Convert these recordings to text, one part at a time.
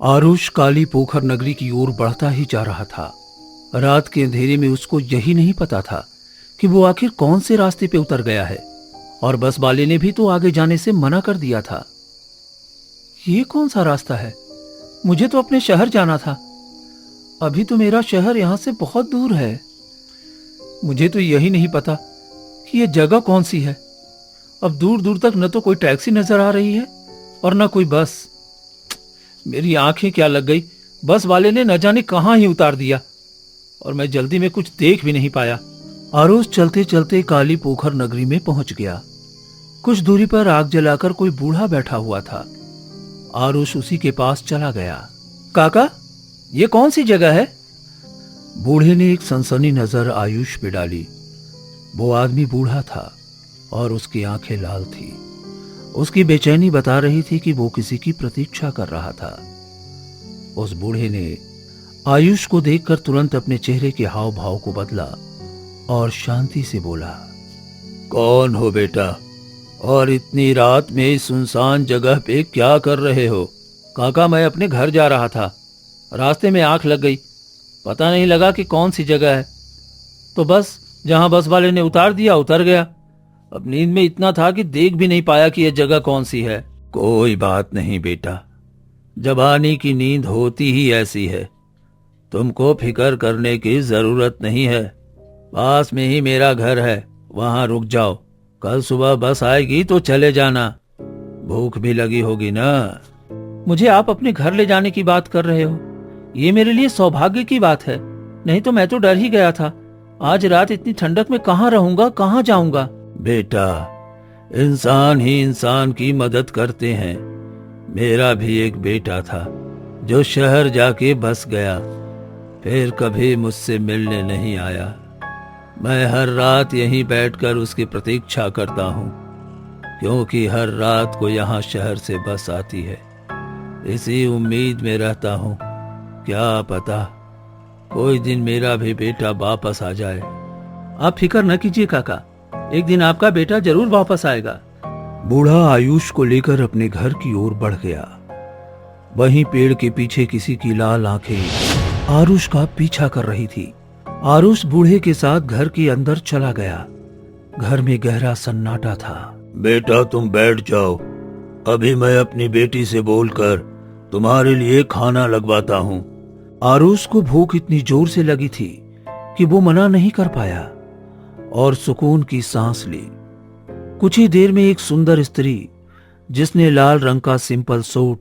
आरुष काली पोखर नगरी की ओर बढ़ता ही जा रहा था। रात के अंधेरे में उसको यही नहीं पता था कि वो आखिर कौन से रास्ते पे उतर गया है, और बस वाले ने भी तो आगे जाने से मना कर दिया था। ये कौन सा रास्ता है? मुझे तो अपने शहर जाना था। अभी तो मेरा शहर यहां से बहुत दूर है। मुझे तो यही नहीं पता कि ये जगह कौन सी है। अब दूर दूर तक न तो कोई टैक्सी नजर आ रही है और न कोई बस। मेरी आंखें क्या लग गई, बस वाले ने न जाने कहां ही उतार दिया और मैं जल्दी में कुछ देख भी नहीं पाया। आरुष चलते चलते काली पोखर नगरी में पहुंच गया। कुछ दूरी पर आग जलाकर कोई बूढ़ा बैठा हुआ था। आरुष उसी के पास चला गया। काका, ये कौन सी जगह है? बूढ़े ने एक सनसनी नजर आयुष पे डाली। वो आदमी बूढ़ा था और उसकी आंखें लाल थी। उसकी बेचैनी बता रही थी कि वो किसी की प्रतीक्षा कर रहा था। उस बूढ़े ने आयुष को देखकर तुरंत अपने चेहरे के हाव भाव को बदला और शांति से बोला, कौन हो बेटा, और इतनी रात में इस सुनसान जगह पे क्या कर रहे हो? काका, मैं अपने घर जा रहा था। रास्ते में आंख लग गई, पता नहीं लगा कि कौन सी जगह है, तो बस जहां बस वाले ने उतार दिया उतर गया। अब नींद में इतना था कि देख भी नहीं पाया कि यह जगह कौन सी है। कोई बात नहीं बेटा, जवानी की नींद होती ही ऐसी है। तुमको फिक्र करने की जरूरत नहीं है। पास में ही मेरा घर है, वहां रुक जाओ। कल सुबह बस आएगी तो चले जाना। भूख भी लगी होगी ना? मुझे आप अपने घर ले जाने की बात कर रहे हो? ये मेरे लिए सौभाग्य की बात है, नहीं तो मैं तो डर ही गया था। आज रात इतनी ठंडक में कहाँ रहूंगा, कहाँ जाऊंगा? बेटा, इंसान ही इंसान की मदद करते हैं। मेरा भी एक बेटा था जो शहर जाके बस गया, फिर कभी मुझसे मिलने नहीं आया। मैं हर रात यहीं बैठकर उसकी प्रतीक्षा करता हूँ, क्योंकि हर रात को यहाँ शहर से बस आती है। इसी उम्मीद में रहता हूँ, क्या पता कोई दिन मेरा भी बेटा वापस आ जाए। आप फिक्र न कीजिए काका, एक दिन आपका बेटा जरूर वापस आएगा। बूढ़ा आयुष को लेकर अपने घर की ओर बढ़ गया। वहीं पेड़ के पीछे किसी की लाल आंखें आरुष का पीछा कर रही थी। आरुष बूढ़े के साथ घर के अंदर चला गया। घर में गहरा सन्नाटा था। बेटा, तुम बैठ जाओ, अभी मैं अपनी बेटी से बोलकर तुम्हारे लिए खाना लगवाता हूँ। आरुष को भूख इतनी जोर से लगी थी कि वो मना नहीं कर पाया और सुकून की सांस ली। कुछ ही देर में एक सुंदर स्त्री, जिसने लाल रंग का सिंपल सूट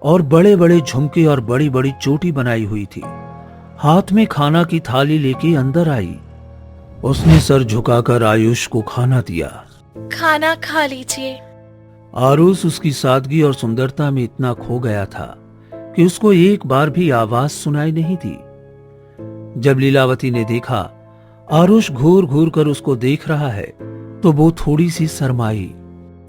और बड़े बड़े झुमके और बड़ी बड़ी चोटी बनाई हुई थी, हाथ में खाना की थाली लेके अंदर आई। उसने सर झुकाकर आयुष को खाना दिया। खाना खा लीजिए। आरुष उसकी सादगी और सुंदरता में इतना खो गया था कि उसको एक बार भी आवाज सुनाई नहीं दी। जब लीलावती ने देखा आरुष घूर घूर कर उसको देख रहा है, तो वो थोड़ी सी शर्माई।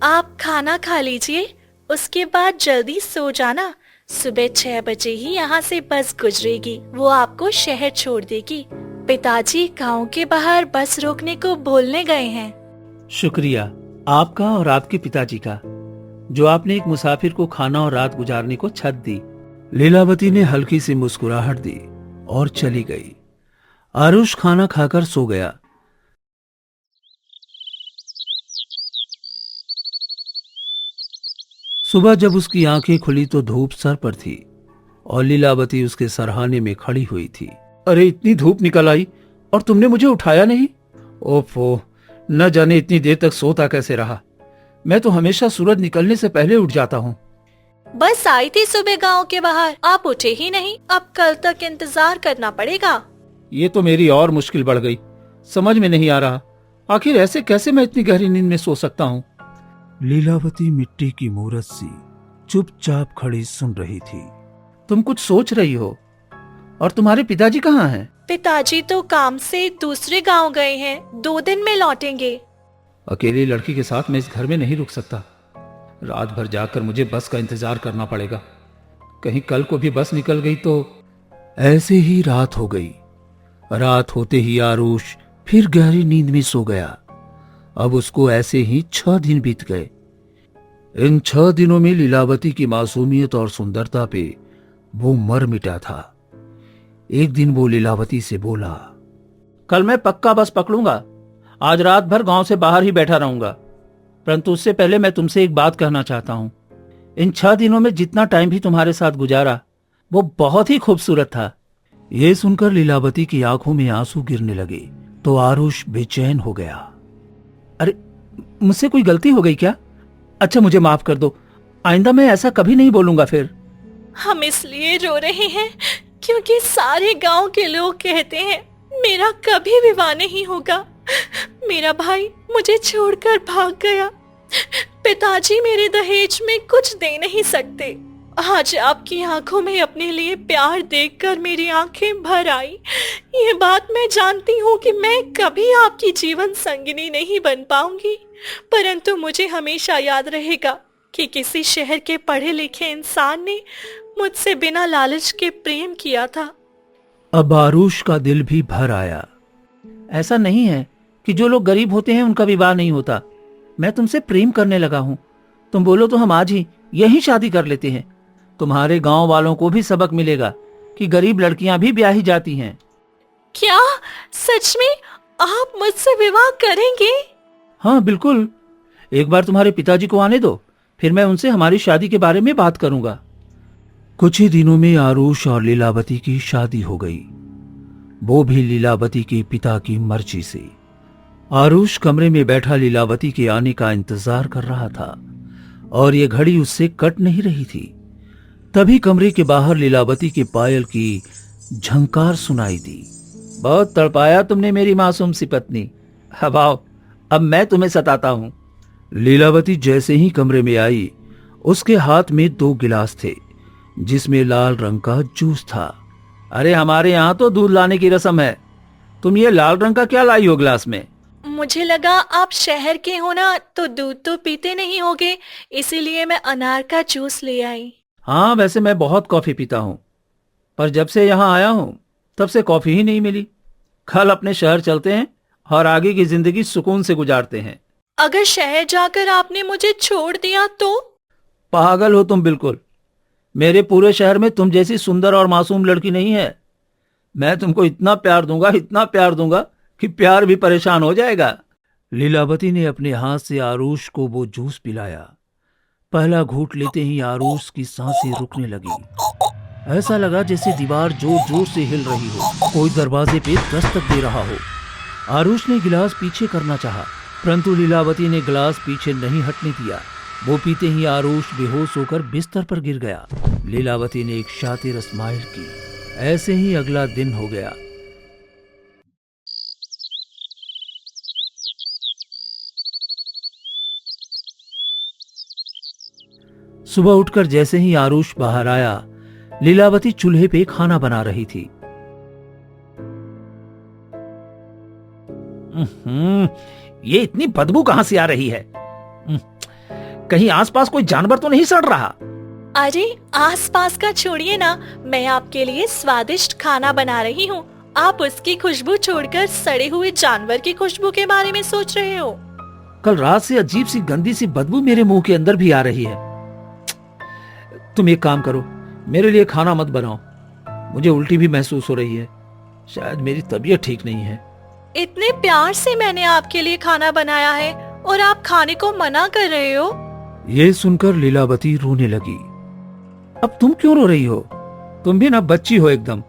आप खाना खा लीजिए, उसके बाद जल्दी सो जाना। सुबह 6 बजे ही यहाँ से बस गुजरेगी, वो आपको शहर छोड़ देगी। पिताजी गांव के बाहर बस रोकने को बोलने गए हैं। शुक्रिया आपका और आपके पिताजी का, जो आपने एक मुसाफिर को खाना और रात गुजारने को छत दी। लीलावती ने हल्की सी मुस्कुराहट दी और चली गई। आरुष खाना खाकर सो गया। सुबह जब उसकी आंखें खुली तो धूप सर पर थी और लीलावती उसके सरहाने में खड़ी हुई थी। अरे, इतनी धूप निकल आई और तुमने मुझे उठाया नहीं? ओफो, न जाने इतनी देर तक सोता कैसे रहा। मैं तो हमेशा सूरज निकलने से पहले उठ जाता हूँ। बस आई थी सुबह गांव के बाहर, आप उठे ही नहीं। अब कल तक इंतजार करना पड़ेगा। ये तो मेरी और मुश्किल बढ़ गई। समझ में नहीं आ रहा, आखिर ऐसे कैसे मैं इतनी गहरी नींद में सो सकता हूँ। लीलावती मिट्टी की मूरत सी चुपचाप खड़ी सुन रही थी। तुम कुछ सोच रही हो? और तुम्हारे पिताजी कहाँ हैं? पिताजी तो काम से दूसरे गांव गए हैं, 2 दिन में लौटेंगे। अकेली लड़की के साथ मैं इस घर में नहीं रुक सकता। रात भर जाकर मुझे बस का इंतजार करना पड़ेगा। कहीं कल को भी बस निकल गई तो। ऐसे ही रात हो गई। रात होते ही आरुष फिर गहरी नींद में सो गया। अब उसको ऐसे ही 6 दिन बीत गए। इन 6 दिनों में लीलावती की मासूमियत और सुंदरता पे वो मर मिटा था। एक दिन वो लीलावती से बोला, कल मैं पक्का बस पकड़ूंगा। आज रात भर गांव से बाहर ही बैठा रहूंगा, परंतु उससे पहले मैं तुमसे एक बात कहना चाहता हूं। इन 6 दिनों में जितना टाइम भी तुम्हारे साथ गुजारा वो बहुत ही खूबसूरत था। ये सुनकर लीलावती की आंखों में आंसू गिरने लगे तो आरुष बेचैन हो गया। अरे, मुझसे कोई गलती हो गई क्या? अच्छा, मुझे माफ कर दो, आइंदा मैं ऐसा कभी नहीं बोलूंगा फिर। हम इसलिए रो रहे हैं क्योंकि सारे गांव के लोग कहते हैं मेरा कभी विवाह नहीं होगा। मेरा भाई मुझे छोड़कर भाग गया। पिताजी मेरे दहेज में कुछ दे नहीं सकते। आज आपकी आंखों में अपने लिए प्यार देखकर मेरी आंखें भर आई। ये बात मैं जानती हूँ कि मैं कभी आपकी जीवन संगिनी नहीं बन पाऊंगी, परंतु मुझे हमेशा याद रहेगा कि किसी शहर के पढ़े लिखे इंसान ने मुझसे बिना लालच के प्रेम किया था। अब आरुष का दिल भी भर आया। ऐसा नहीं है कि जो लोग गरीब होते हैं उनका विवाह नहीं होता। मैं तुमसे प्रेम करने लगा हूं। तुम बोलो तो हम आज ही यही शादी कर लेते हैं। तुम्हारे गांव वालों को भी सबक मिलेगा कि गरीब लड़कियां भी ब्याही जाती हैं। क्या सच में आप मुझसे विवाह करेंगे? हाँ, बिल्कुल। एक बार तुम्हारे पिताजी को आने दो, फिर मैं उनसे हमारी शादी के बारे में बात करूंगा। कुछ ही दिनों में आरुष और लीलावती की शादी हो गई, वो भी लीलावती के पिता की मर्जी से। आरुष कमरे में बैठा लीलावती के आने का इंतजार कर रहा था और ये घड़ी उससे कट नहीं रही थी। तभी कमरे के बाहर लीलावती के पायल की झंकार सुनाई दी। बहुत तड़पाया तुमने मेरी मासूम सी पत्नी। अब आओ, अब मैं तुम्हें सताता हूं। लीलावती जैसे ही कमरे में आई, उसके हाथ में 2 गिलास थे जिसमें लाल रंग का जूस था। अरे, हमारे यहाँ तो दूध लाने की रस्म है, तुम ये लाल रंग का क्या लाई हो गिलास में? मुझे लगा आप शहर के हो ना, तो दूध तो पीते नहीं होगे, इसीलिए मैं अनार का जूस ले आई। हाँ, वैसे मैं बहुत कॉफी पीता हूँ, पर जब से यहाँ आया हूँ तब से कॉफी ही नहीं मिली। कल अपने शहर चलते हैं और आगे की जिंदगी सुकून से गुजारते हैं। अगर शहर जाकर आपने मुझे छोड़ दिया तो? पागल हो तुम बिल्कुल। मेरे पूरे शहर में तुम जैसी सुंदर और मासूम लड़की नहीं है। मैं तुमको इतना प्यार दूंगा कि प्यार भी परेशान हो जाएगा। लीलावती ने अपने हाथ से आरुष को वो जूस पिलाया। पहला घूंट लेते ही आरुष की सांसें रुकने लगी। ऐसा लगा जैसे दीवार जोर जोर से हिल रही हो, कोई दरवाजे पे दस्तक दे रहा हो। आरुष ने गिलास पीछे करना चाहा, परंतु लीलावती ने गिलास पीछे नहीं हटने दिया। वो पीते ही आरुष बेहोश होकर बिस्तर पर गिर गया। लीलावती ने एक शातिर स्माइल की। ऐसे ही अगला दिन हो गया। सुबह उठकर जैसे ही आरुष बाहर आया, लीलावती चूल्हे पे खाना बना रही थी। ये इतनी बदबू कहां से आ रही है? कहीं आसपास कोई जानवर तो नहीं सड़ रहा? अरे, आसपास का छोड़िए ना, मैं आपके लिए स्वादिष्ट खाना बना रही हूँ। आप उसकी खुशबू छोड़कर सड़े हुए जानवर की खुशबू के बारे में सोच रहे हो? कल रात से अजीब सी गंदी सी बदबू मेरे मुंह के अंदर भी आ रही है। तुम एक काम करो, मेरे लिए खाना मत बनाओ। मुझे उल्टी भी महसूस हो रही है। शायद मेरी तबीयत ठीक नहीं है। इतने प्यार से मैंने आपके लिए खाना बनाया है और आप खाने को मना कर रहे हो? ये सुनकर लीलावती रोने लगी। अब तुम क्यों रो रही हो? तुम भी ना बच्ची हो एकदम।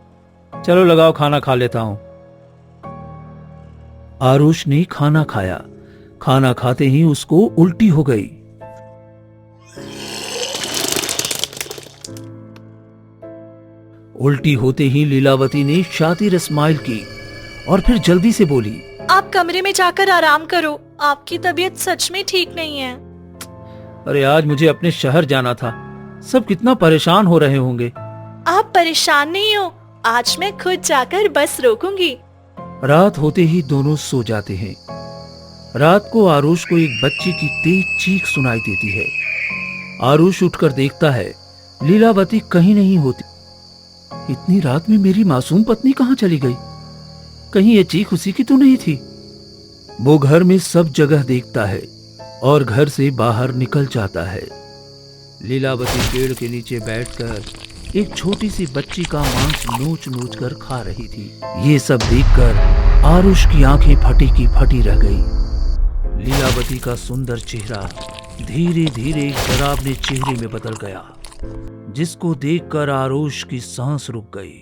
चलो लगाओ, खाना खा लेता हूं। आरुष ने खाना खाया। खाना खाते ही उसको उल्टी हो गई। उल्टी होते ही लीलावती ने शातिर स्माइल की और फिर जल्दी से बोली, आप कमरे में जाकर आराम करो, आपकी तबीयत सच में ठीक नहीं है। अरे, आज मुझे अपने शहर जाना था। सब कितना परेशान हो रहे होंगे। आप परेशान नहीं हो, आज मैं खुद जाकर बस रोकूंगी। रात होते ही दोनों सो जाते हैं। रात को आरुष को एक बच्ची की तेज चीख सुनाई देती है। आरुष उठकर देखता है, लीलावती कहीं नहीं होती। इतनी रात में मेरी मासूम पत्नी कहाँ चली गई? कहीं ये चीख उसी की तो नहीं थी? वो घर में सब जगह देखता है और घर से बाहर निकल जाता है। लीलावती पेड़ के नीचे बैठकर एक छोटी सी बच्ची का मांस नोच नोच कर खा रही थी। ये सब देखकर आरुष की आंखें फटी की फटी रह गई। लीलावती का सुंदर चेहरा धीरे धीरे एक डरावने चेहरे में बदल गया, जिसको देखकर आरुष की सांस रुक गई।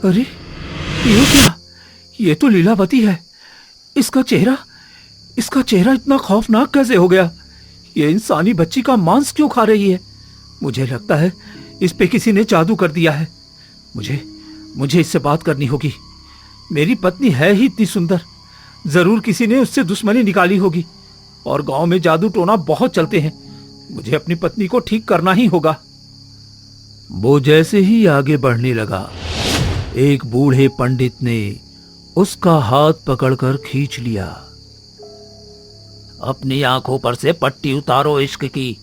अरे ये क्या? ये तो लीलावती है। इसका चेहरा इतना खौफनाक कैसे हो गया? ये इंसानी बच्ची का मांस क्यों खा रही है? मुझे लगता है इस पे किसी ने जादू कर दिया है। मुझे इससे बात करनी होगी। मेरी पत्नी है ही इतनी सुंदर, जरूर किसी ने उससे दुश्मनी निकाली होगी। और गांव में जादू टोना बहुत चलते हैं। मुझे अपनी पत्नी को ठीक करना ही होगा। वो जैसे ही आगे बढ़ने लगा, एक बूढ़े पंडित ने उसका हाथ पकड़कर खींच लिया। अपनी आंखों पर से पट्टी उतारो इश्क की।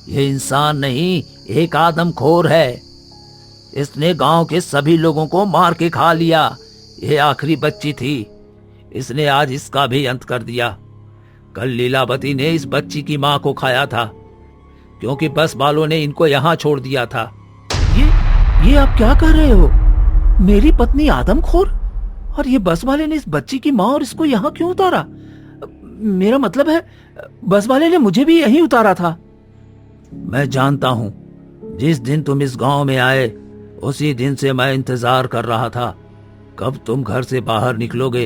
ये इंसान नहीं, एक आदमखोर है। इसने गांव के सभी लोगों को मार के खा लिया। ये आखिरी बच्ची थी, इसने आज इसका भी अंत कर दिया। कल लीलावती ने इस बच्ची की मां को खाया था, क्योंकि बस वालों ने इनको यहाँ छोड़ दिया था। ये आप क्या कर रहे हो? मेरी पत्नी आदमखोर, और ये बस वाले ने इस बच्ची की माँ और इसको यहाँ क्यों उतारा? मेरा मतलब है, बस वाले ने मुझे भी यहीं उतारा था। मैं जानता हूँ, जिस दिन तुम इस गांव में आए उसी दिन से मैं इंतजार कर रहा था कब तुम घर से बाहर निकलोगे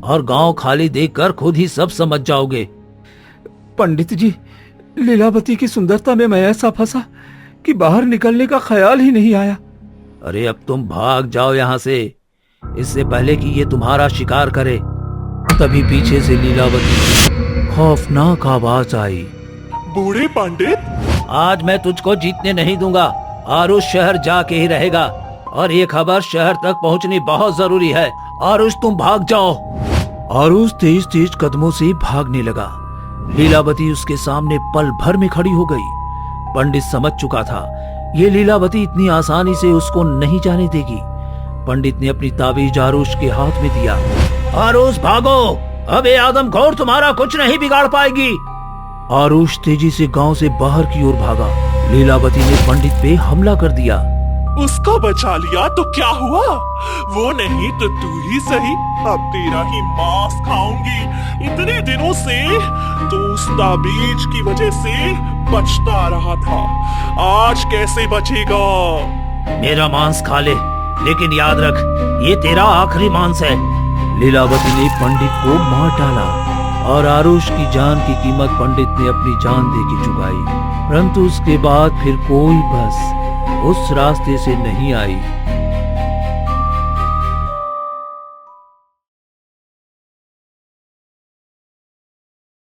और गांव खाली देखकर खुद ही सब समझ जाओगे। पंडित जी, लीलावती की सुंदरता में मैं ऐसा फंसा कि बाहर निकलने का ख्याल ही नहीं आया। अरे अब तुम भाग जाओ यहाँ से, इससे पहले कि ये तुम्हारा शिकार करे। तभी पीछे से लीलावती खौफनाक आवाज आई। बूढ़े पंडित, आज मैं तुझको जीतने नहीं दूंगा। आरुष शहर जाके ही रहेगा, और ये खबर शहर तक पहुंचनी बहुत जरूरी है। आरुष तुम भाग जाओ। आरुष तेज तेज कदमों से भागने लगा। लीलावती उसके सामने पल भर में खड़ी हो गई। पंडित समझ चुका था ये लीलावती इतनी आसानी से उसको नहीं जाने देगी। पंडित ने अपनी ताबीज आरुष के हाथ में दिया। आरुष भागो, अब ये आदमखोर तुम्हारा कुछ नहीं बिगाड़ पाएगी। आरुष तेजी से गांव से बाहर की ओर भागा। लीलावती ने पंडित पे हमला कर दिया। उसका बचा लिया तो क्या हुआ? वो नहीं तो तू ही सही, अब तेरा ही मांस खाऊंगी। इतने दिनों से तो उस ताबीज की वजह से बचता रहा था, आज कैसे बचेगा? मेरा मांस खा ले, लेकिन याद रख ये तेरा आखिरी मांस है। लीलावती ने पंडित को मार डाला, और आरुष की जान की कीमत पंडित ने अपनी जान दे के चुकाई। परंतु उसके बाद फिर कोई बस उस रास्ते से नहीं आई